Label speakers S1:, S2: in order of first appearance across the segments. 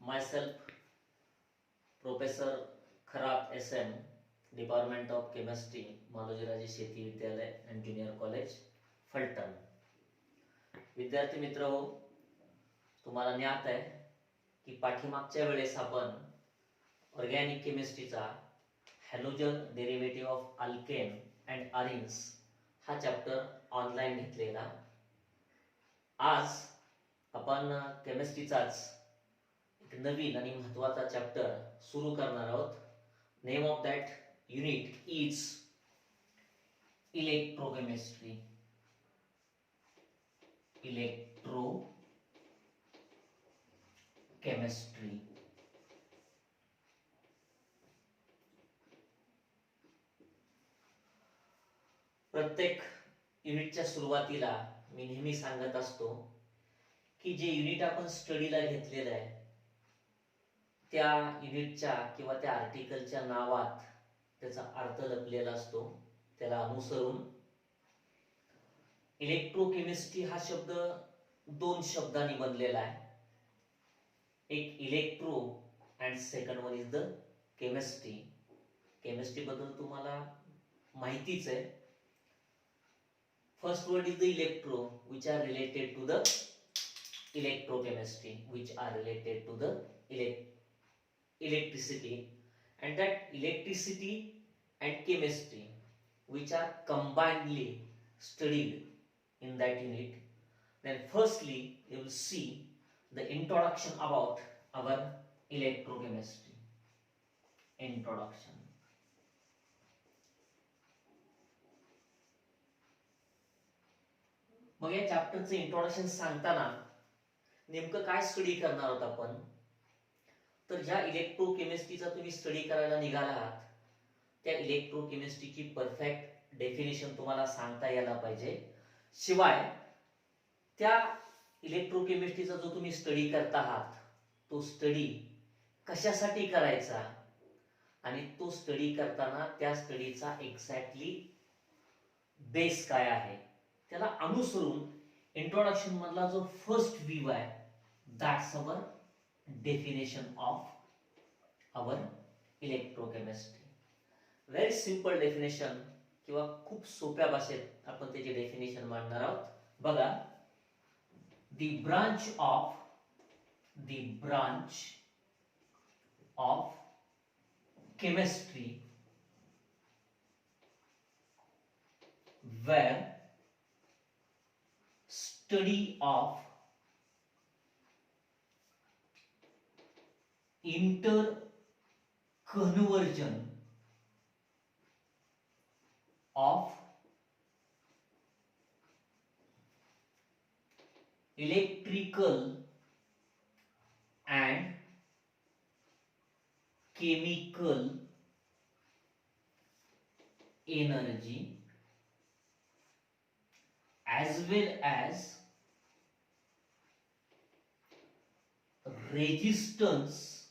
S1: myself, Professor Kharat SM, Department of Chemistry, Malojiraje शेती विद्यालय and Junior College, Phaltan. विद्यार्थी मित्र हो, तुम्हाला ज्ञात आहे की पाठीमागच्या वेळेस आपण ऑर्गॅनिक केमिस्ट्रीचा halogen derivative of alkane and arenes हा चॅप्टर ऑनलाईन घेतलेला. आज आपण केमिस्ट्रीचाच एक नवीन आणि महत्त्वाचा चॅप्टर सुरू करणार आहोत. Name of that unit is electrochemistry. Electrochemistry. प्रत्येक युनिटच्या सुरुवातीला मी नेहमी सांगत असतो की जे युनिट आपण स्टडीला घेतलेलं आहे त्या युनिटच्या किंवा त्या आर्टिकलच्या नावात त्याचा अर्थ लपलेला असतो. त्याला अनुसरून इलेक्ट्रोकेमिस्ट्री हा शब्द दोन शब्दांनी बनलेला आहे. एक electro and second one is the chemistry. Chemistry बद्दल तुम्हाला माहितीच आहे. First word is the electro, which are related to the electrochemistry, which are related to the electricity, and that electricity and chemistry, which are combinedly studied in that unit. Then firstly, you will see the introduction about our electrochemistry. Introduction. मग या चॅप्टरचं introduction सांगताना नेमकं काय study करणार आहोत आपण, तर ज्या इलेक्ट्रोकेमिस्ट्रीचा तुम्ही स्टडी करायला निघाला आहात त्या इलेक्ट्रोकेमिस्ट्रीची परफेक्ट डेफिनेशन तुम्हाला सांगता यायला पाहिजे. शिवाय त्या इलेक्ट्रोकेमिस्ट्रीचा जो तुम्ही स्टडी करता आहात तो स्टडी कशासाठी करायचा आणि तो स्टडी करताना त्या स्टडीचा एक्झॅक्टली बेस काय आहे त्याला अनुसरून इंट्रोडक्शन मधला जो फर्स्ट व्ह्यू आहे that's our definition of our electrochemistry. Very simple definition किंवा खूप सोप्या भाषेत आपण त्याची डेफिनेशन मांडणार आहोत. बघा, the branch of chemistry where study of interconversion of electrical and chemical energy as well as resistance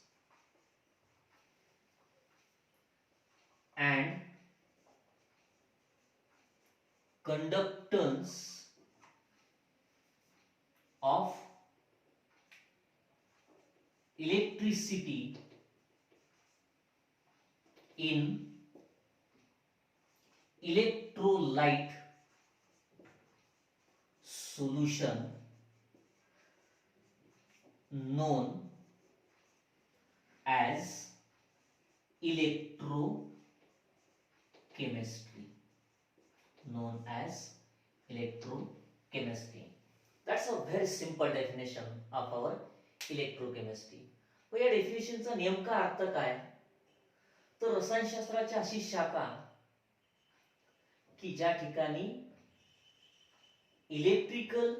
S1: and conductance of electricity in electrolyte solution known as electrochemistry. That's a very simple definition of our electrochemistry. मग या डेफिनेशनचा नेमका अर्थ काय, तर रसायनशास्त्राची अशी शाखा की ज्या ठिकाणी इलेक्ट्रिकल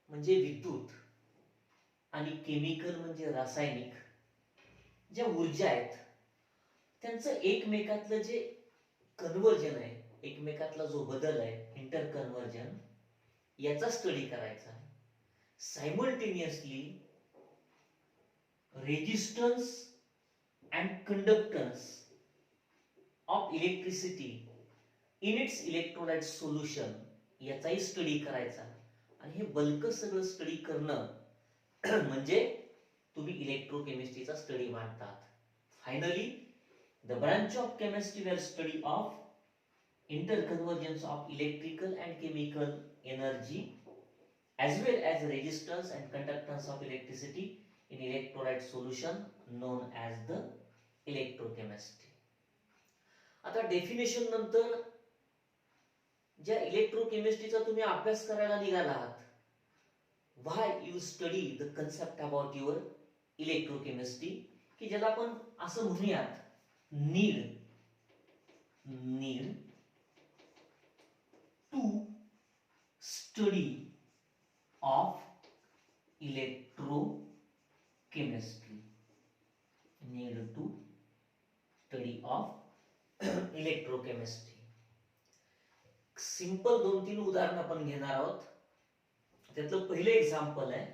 S1: म्हणजे विद्युत आणि केमिकल म्हणजे रासायनिक ज्या ऊर्जा आहेत त्यांचं एकमेकातलं जे कन्व्हर्जन आहे, एकमेकातला जो बदल आहे इंटर कन्व्हर्जन, याचा स्टडी करायचा आहे. Simultaneously resistance and conductance of electricity in its electrolyte solution याचाही स्टडी करायचा. आणि हे बल्क सगळं स्टडी करणं म्हणजे तुम्ही इलेक्ट्रोकेमिस्ट्रीचा स्टडी मांडतात. Finally the branch of chemistry where study of interconvergence of electrical and chemical energy as well as resistance and conductance of electricity in electrolyte solution known as the electrochemistry. आता definition नंतर ज्या इलेक्ट्रोकेमिस्ट्रीचा तुम्ही अभ्यास करायला निघाला आहात, why you study the concept about your electrochemistry, की ज्याला आपण असं म्हणूयात need to study of electrochemistry. Need to study of electrochemistry. Simple 2-3 उदाहरण आपण घेणार आहोत. त्यातलं पहिलं एक्झाम्पल आहे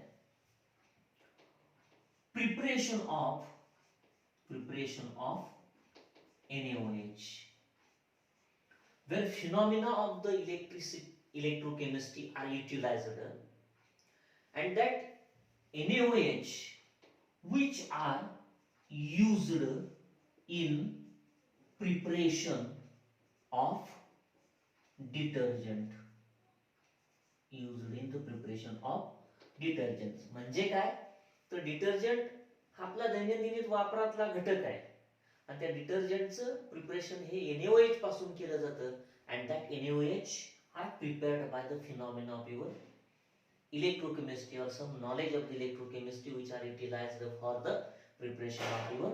S1: preparation of NaOH, where phenomena of the electrochemistry are utilized, and that NaOH which are used in preparation of detergent, म्हणजे काय, तर डिटर्जंट हा आपला दैनंदिन वापरातला घटक आहे आणि त्या डिटर्जंटचं प्रिपरेशन हे NaOH पासून केलं जातं. and that NaOH are prepared by the phenomena of your electrochemistry or some knowledge of the electrochemistry which are utilized for the preparation of your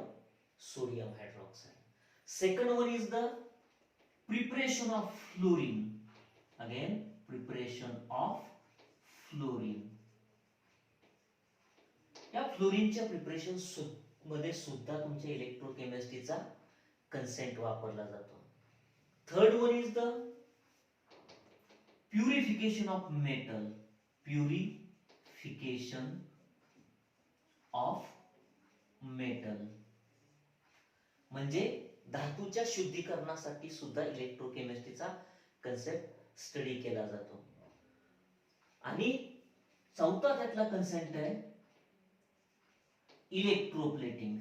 S1: sodium hydroxide. Second one is the preparation of fluorine. Again, preparation of fluorine. या फ्लोरीनच्या preparation मध्ये सुद्धा तुमच्या इलेक्ट्रोकेमिस्ट्रीचा consent वापरला जातो. Third one is the purification of metal. म्हणजे धातूच्या शुद्धीकरणासाठी सुद्धा इलेक्ट्रोकेमिस्ट्रीचा कन्सेप्ट स्टडी केला जातो. आणि चौथा त्यातला कन्सेप्ट आहे इलेक्ट्रोप्लेटिंग.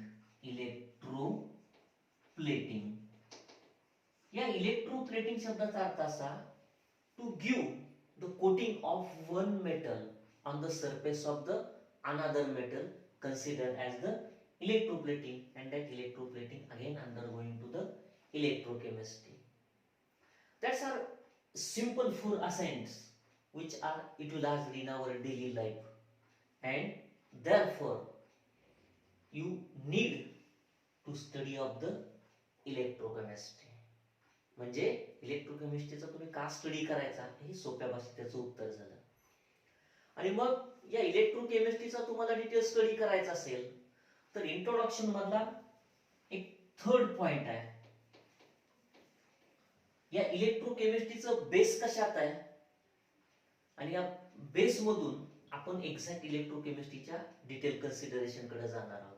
S1: या इलेक्ट्रोप्लेटिंग शब्दाचा अर्थ असा to give the coating of one metal on the surface of the another metal considered as the electroplating, and that electroplating again undergoing to the electrochemistry. That's our simple 4 ascents which are utilized in our daily life, and therefore you need to study of the electrochemistry. म्हणजे इलेक्ट्रोकेमिस्ट्रीचा तुम्ही का study करायचा हे सोप्या भाषेत त्याचं उत्तर झालं. आणि मग या इलेक्ट्रोकेमिस्ट्रीचा तुम्हाला डिटेल स्टडी करायचा असेल तर इंट्रोडक्शन मधला एक थर्ड पॉइंट आहे. या इलेक्ट्रोकेमिस्ट्रीचं बेस कशात आहे आणि या बेस मधून आपण एक्झॅक्ट इलेक्ट्रोकेमिस्ट्रीच्या डिटेल कन्सिडरेशन कडे जाणार आहोत.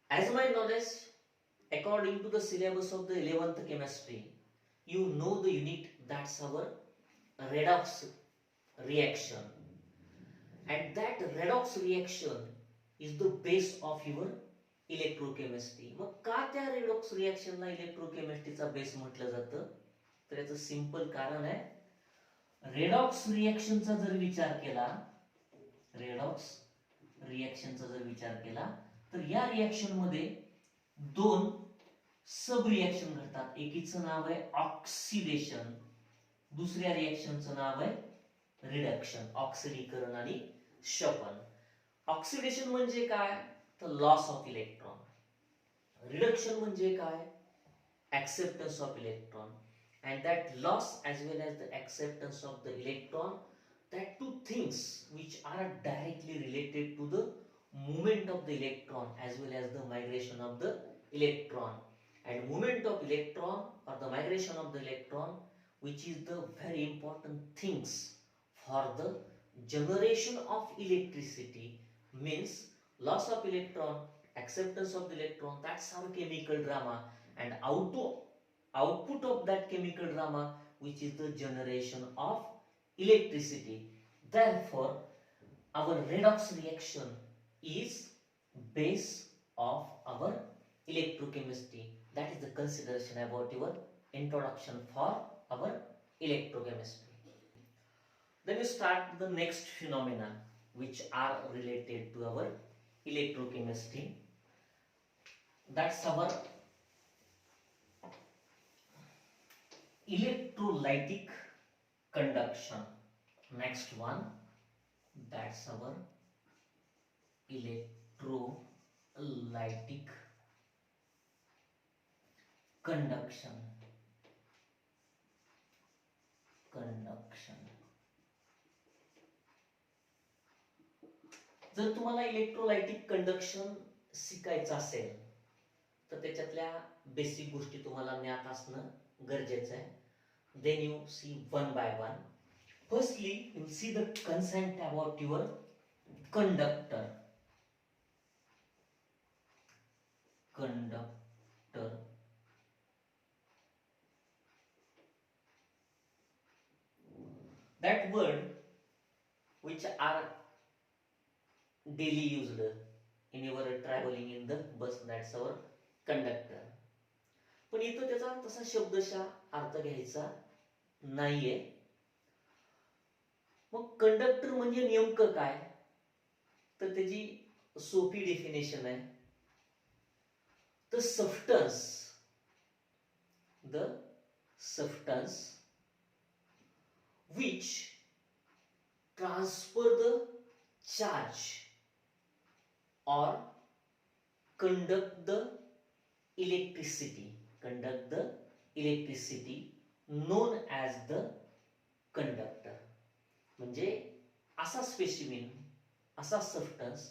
S1: As my knowledge, according to the syllabus of the 11th chemistry, you know the unit that's our redox reaction, and that redox reaction is the base of your electrochemistry. मग का त्या redox reaction ला इलेक्ट्रोकेमिस्ट्रीचा base म्हटलं जातं, तर याचं simple कारण आहे, रेडॉक्स रिएक्शनचा जर विचार केला तर या रिएक्शन मध्ये दोन सब रिएक्शन घडतात. एकीचं नाव आहे ऑक्सिडेशन, दुसऱ्या रिएक्शनचं नाव आहे रिडक्शन, ऑक्सिडीकरण आणि शोषण. ऑक्सिडेशन म्हणजे काय, तर लॉस ऑफ इलेक्ट्रॉन. रिडक्शन म्हणजे काय, acceptance of electron, and that loss as well as the acceptance of the electron, that two things which are directly related to the movement of the electron as well as the migration of the electron. And movement of electron or the migration of the electron, which is the very important things for the generation of electricity, means loss of electron, acceptance of the electron, that's our chemical drama, and output of that chemical drama, which is the generation of electricity. Therefore our redox reaction is base of our electrochemistry. That is the consideration about your introduction for our electrochemistry. Then you start the next phenomena which are related to our electrochemistry. That's our electrolytic conduction. Next one, that's our electrolytic conduction. जर तुम्हाला electrolytic conduction शिकायचं असेल तर त्याच्यातल्या basic गोष्टी तुम्हाला ज्ञात असणं गरजेचं आहे. Then you see one by one. Firstly, you see the concept about your conductor. That word which are daily used in your traveling in the bus, that's our conductor. पण इथं त्याचा तसा शब्दशः अर्थ घ्यायचा नाहीये. मग कंडक्टर म्हणजे नेमकं काय, तर त्याची सोपी डेफिनेशन आहे. The substance which transfer the charge or conduct the electricity known as the conductor. म्हणजे असा स्पेसिमिन, असा सबस्टन्स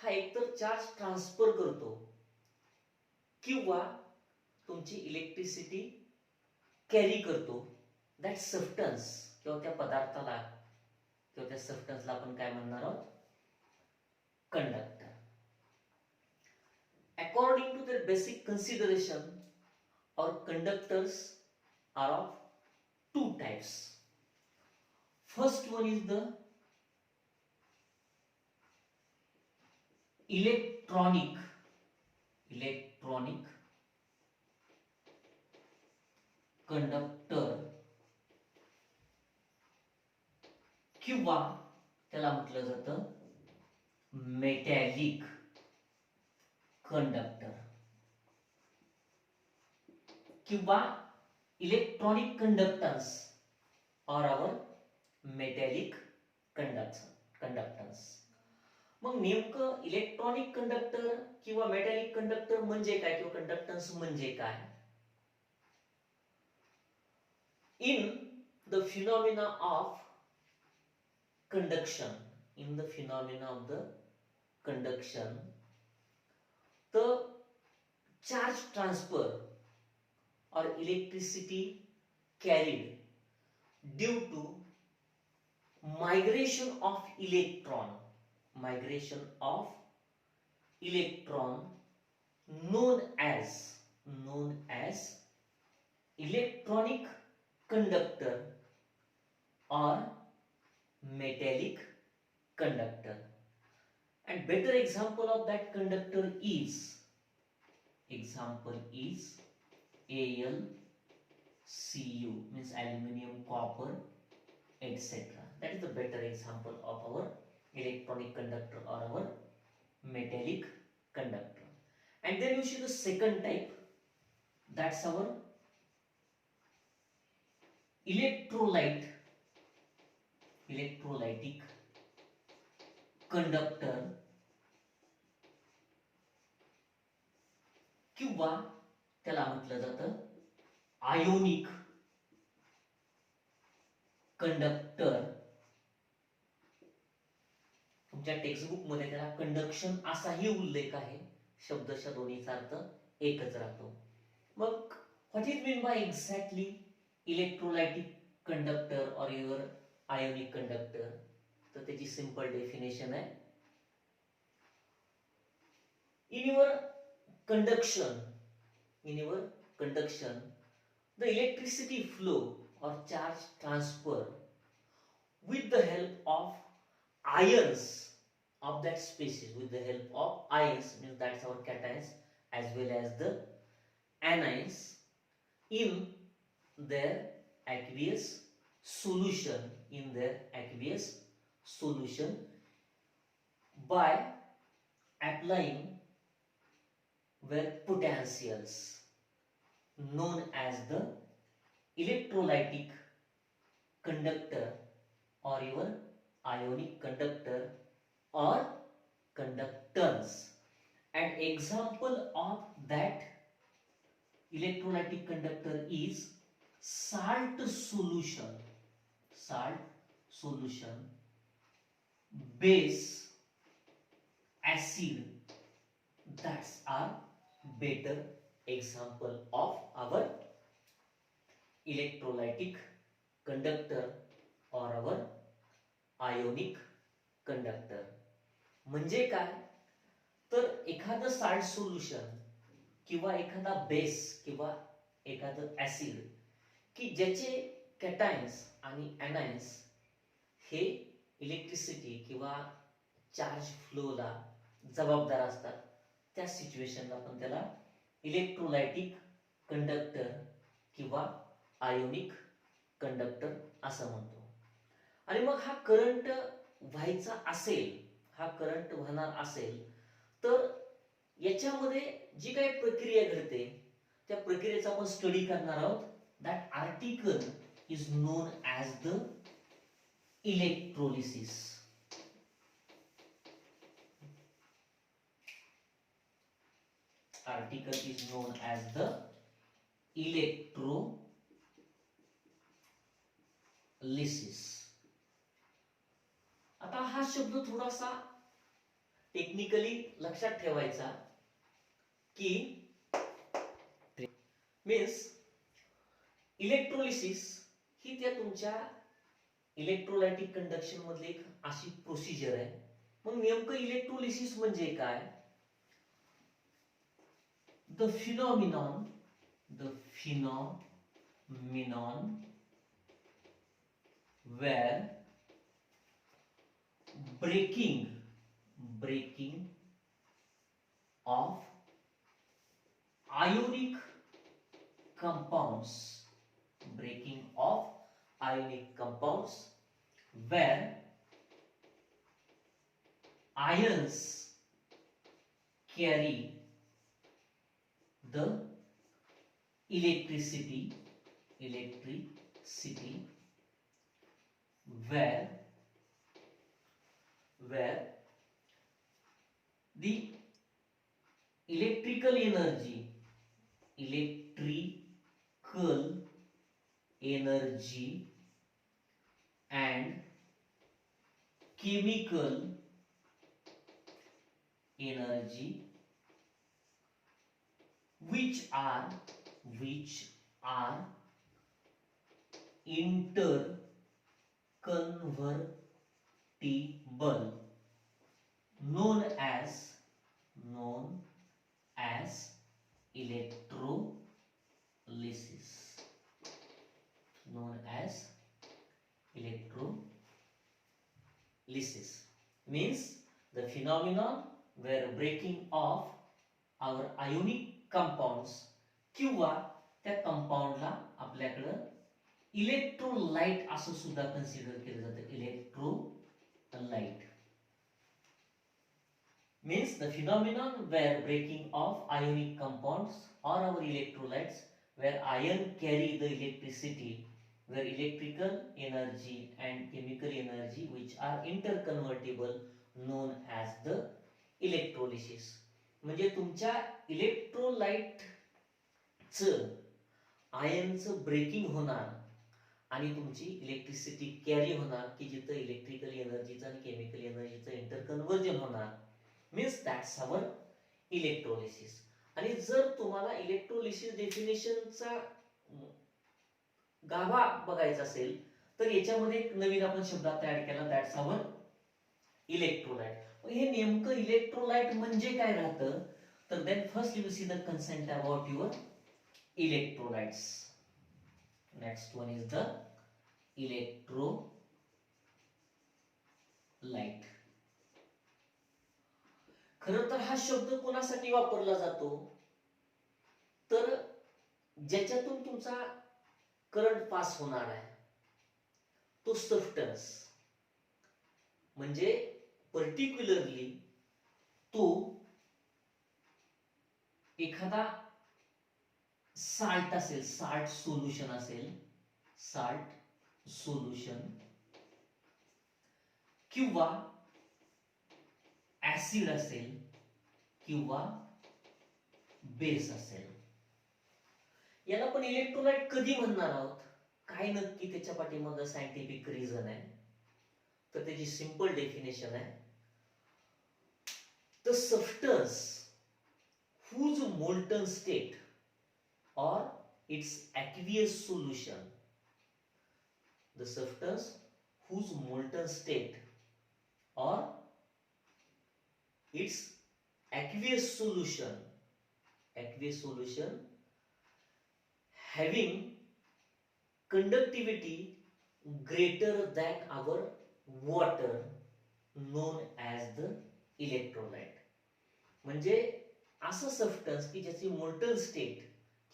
S1: हा एकतर चार्ज ट्रान्सफर करतो किंवा तुमची इलेक्ट्रिसिटी कॅरी करतो. दॅट सबस्टन्स किंवा त्या पदार्थाला किंवा त्या सबस्टन्सला आपण काय म्हणणार आहोत, conductor. According to their basic consideration, our conductors are of two types. First one is the electronic conductor किंवा त्याला म्हटलं जातं मेटॅलिक कंडक्टर किंवा इलेक्ट्रॉनिक कंडक्टन्स और आवर मेटॅलिक कंडक्टन्स. मग नेमकं इलेक्ट्रॉनिक कंडक्टर किंवा मेटॅलिक कंडक्टर म्हणजे काय किंवा कंडक्टन्स म्हणजे काय. In the phenomena of conduction, the charge transfer or electricity carried due to migration of electron known as electronic conductor or metallic conductor. And better example of that conductor is AlCu, means aluminium, copper, etc. That is the better example of our electronic conductor or our metallic conductor. And then you see the second type, that's our electrolytic conductor किंवा त्याला म्हटलं जातं ionic conductor. तुमच्या textbook मध्ये त्याला conduction असाही उल्लेख आहे, शब्दशः दोन्हीचा अर्थ एकच राहतो. मग what is mean by exactly electrolytic conductor or your ionic conductor, तर त्याची सिंपल डेफिनेशन आहे. In your conduction the electricity flow or charge transfer with the help of ions of that species with the help of ions, means that's our cations, as well as the anions in their aqueous solution, in their aqueous solution, by applying were potentials known as the electrolytic conductor or even ionic conductor or conductance. An example of that electrolytic conductor is salt solution, base, acid. That's a better example of our electrolytic conductor or our ionic conductor. म्हणजे काय, तर एखादं salt solution किंवा एखादा base किंवा एखादं acid की ज्याचे कॅटायन्स आणि एनायन्स हे इलेक्ट्रिसिटी किंवा चार्ज फ्लोला जबाबदार असतात, त्या सिच्युएशनला आपण त्याला इलेक्ट्रोलायटिक कंडक्टर किंवा आयोनिक कंडक्टर असं म्हणतो. आणि मग हा करंट व्हायचा असेल, हा करंट वाहणार असेल, तर याच्यामध्ये जी काही प्रक्रिया घडते त्या प्रक्रियेचा आपण स्टडी करणार आहोत. That article is known as the electrolysis. Article is known as the electrolysis. आता हा शब्द थोडासा टेक्निकली लक्षात ठेवायचा की मीन्स इलेक्ट्रोलिसिस ही त्या तुमच्या इलेक्ट्रोलायटिक कंडक्शन मधली एक अशी प्रोसिजर आहे. मग नेमकं इलेक्ट्रोलिसिस म्हणजे काय? The phenomenon where breaking of ionic compounds, where ions carry the electricity, where the electrical energy and chemical energy which are interconvertible, known as electrolysis. Means the phenomenon where breaking of our ionic compounds किंवा त्या कंपाऊंडला आपल्याकडे electrolyte असं सुद्धा consider केलं जातं. Electrolyte means the phenomenon where breaking of ionic compounds or our electrolytes, where ion carry the electricity, where electrical energy and chemical energy which are interconvertible, known as the electrolysis. म्हणजे तुमच्या इलेक्ट्रोलाइटचं आयनचं breaking होणार आणि तुमची electricity carry होणार की जिथं electrical एनर्जीचं आणि chemical एनर्जीचं interconversion होणार. Means that's our electrolysis. आणि जर तुम्हाला इलेक्ट्रोलिसिस डेफिनेशनचा गाभा बघायचा असेल तर याच्यामध्ये एक नवीन आपण शब्द आता ऍड केला, दॅट्स अवर इलेक्ट्रोलाइट. हे नेमकं इलेक्ट्रोलाइट म्हणजे काय राहतं, तर then first you will see the concept about your electrolytes. Next one is the electrolyte. खरं तर हा शब्द कोणासाठी वापरला जातो, तर ज्याच्यातून तुमचा करंट पास होणार आहे तो सबस्टन्स, म्हणजे पर्टिक्युलरली तो एखादा साल्ट असेल, साल्ट सोल्युशन असेल, साल्ट सोल्युशन किंवा ऍसिड असेल किंवा बेस असेल. याला पण इलेक्ट्रोलाइट कधी म्हणणार आहोत, काय नक्की त्याच्या पाठीमागे सायंटिफिक रिझन आहे, तर त्याची सिंपल डेफिनेशन आहे, the substance whose molten state or its aqueous solution, the substance whose molten state or its aqueous solution having conductivity greater than our water known as the electrolyte. म्हणजे असं substance की ज्याची molten state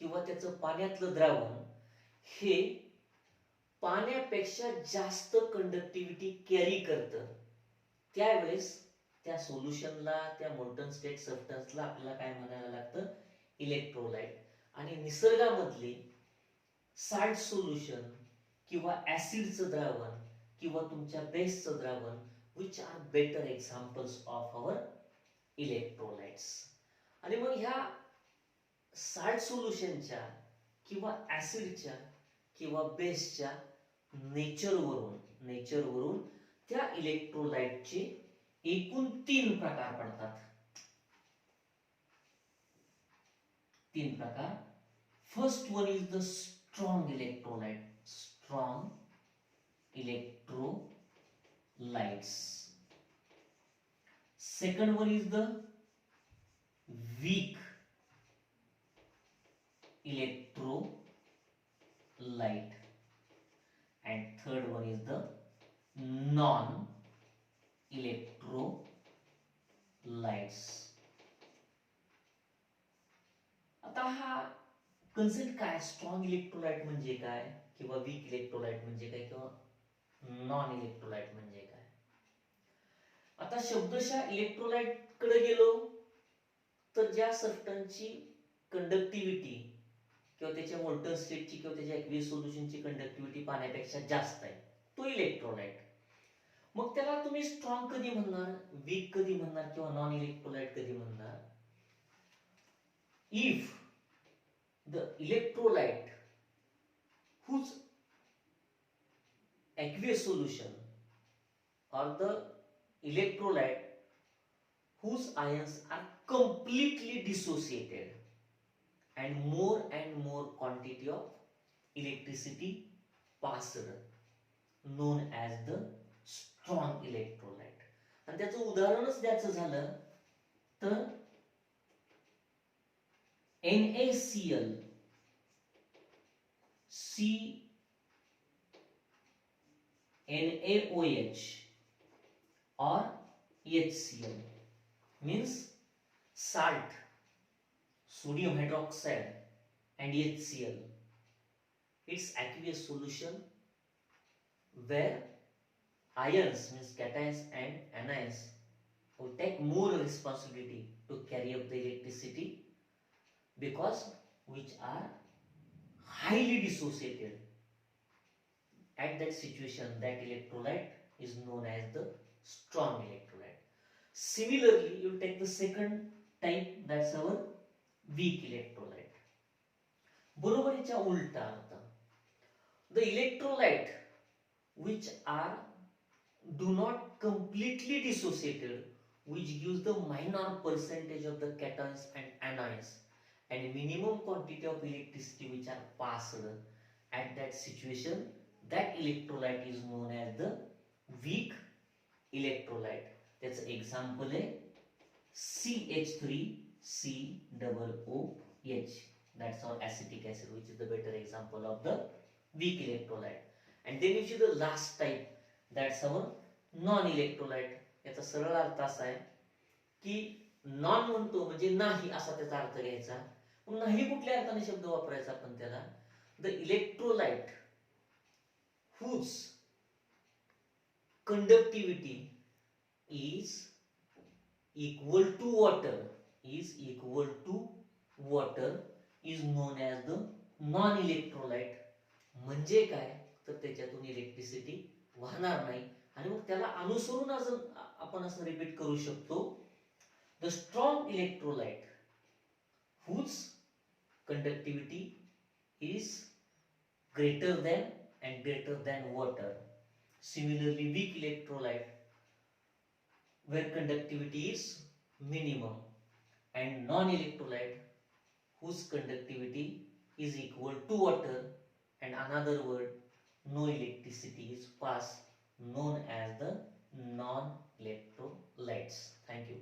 S1: किंवा त्याचं पाण्यातलं द्रावण हे पाण्यापेक्षा जास्त कंडक्टिव्हिटी कॅरी करतं, त्यावेळेस त्या सोल्युशनला, त्या मोल्टन स्टेट सबस्टन्सला आपल्याला काय म्हणायला लागतं, इलेक्ट्रोलाइट. आणि निसर्गामधले साल्ट सोल्युशन किंवा ऍसिडचं द्रावण किंवा तुमच्या बेसचं द्रावण which are better examples of our electrolytes. आणि मग ह्या साल्ट सोल्युशनच्या किंवा ऍसिडच्या किंवा बेसच्या नेचरवरून त्या इलेक्ट्रोलाइटचे एकूण 3 प्रकार पडतात. 3 प्रकार. First one is the strong electrolyte, strong electrolytes. Second one is the weak electrolyte, and third one is the non electrolytes. आता हा कन्सेप्ट काय, स्ट्रॉंग इलेक्ट्रोलाइट म्हणजे काय किंवा वीक इलेक्ट्रोलाइट म्हणजे काय किंवा नॉन इलेक्ट्रोलाइट म्हणजे काय. आता शब्दशः इलेक्ट्रोलाइट कडे गेलो तर ज्या सबस्टन्सची कंडक्टिव्हिटी किंवा त्याच्या मोल्टन स्टेटची किंवा त्याच्या ऍक्वियस सोल्युशनची कंडक्टिव्हिटी पाण्यापेक्षा जास्त आहे, तो इलेक्ट्रोलाइट. मग त्याला तुम्ही स्ट्रॉंग कधी म्हणणार, वीक कधी म्हणणार किंवा नॉन इलेक्ट्रोलाइट कधी म्हणणार. If the electrolyte whose aqueous solution or the electrolyte whose ions are completely dissociated and more quantity of electricity passed known as the strong electrolyte. आणि त्याचं उदाहरणच द्यायचं झालं तर NaCl, NaOH or HCl means salt, sodium hydroxide and HCl. Its aqueous solution where ions means cations and anions will take more responsibility to carry up the electricity because which are highly dissociated. At that situation, that electrolyte is known as the strong electrolyte. Similarly, you take the second type, that's our weak electrolyte. बरोबर याच्या उलटा अर्थ, the electrolyte which are do not completely dissociated, which gives the minor percentage of the cations and anions and minimum quantity of electricity which are passed. At that situation, that electrolyte is known as the weak electrolyte. That's example आहे CH3COOH. That's our acetic acid, which is the better example of the weak electrolyte. And then you see the last type, that's our non electrolyte. याचा सरळ अर्थ असा आहे की non म्हणतो म्हणजे नाही असा त्याचा अर्थ घ्यायचा. मग नाही कुठल्या अर्थाने शब्द वापरायचा आपण त्याला? The electrolyte whose conductivity is equal to water is known as the non electrolyte. म्हणजे काय? तर त्याच्यातून इलेक्ट्रिसिटी वाहणार नाही. आणि मग त्याला अनुसरून आपण असं रिपीट करू शकतो, the strong electrolyte whose conductivity is greater than water. Similarly, weak electrolyte where conductivity is minimum, and non-electrolyte whose conductivity is equal to water, and another word, no electricity is passed, known as the non-electrolytes. Thank you.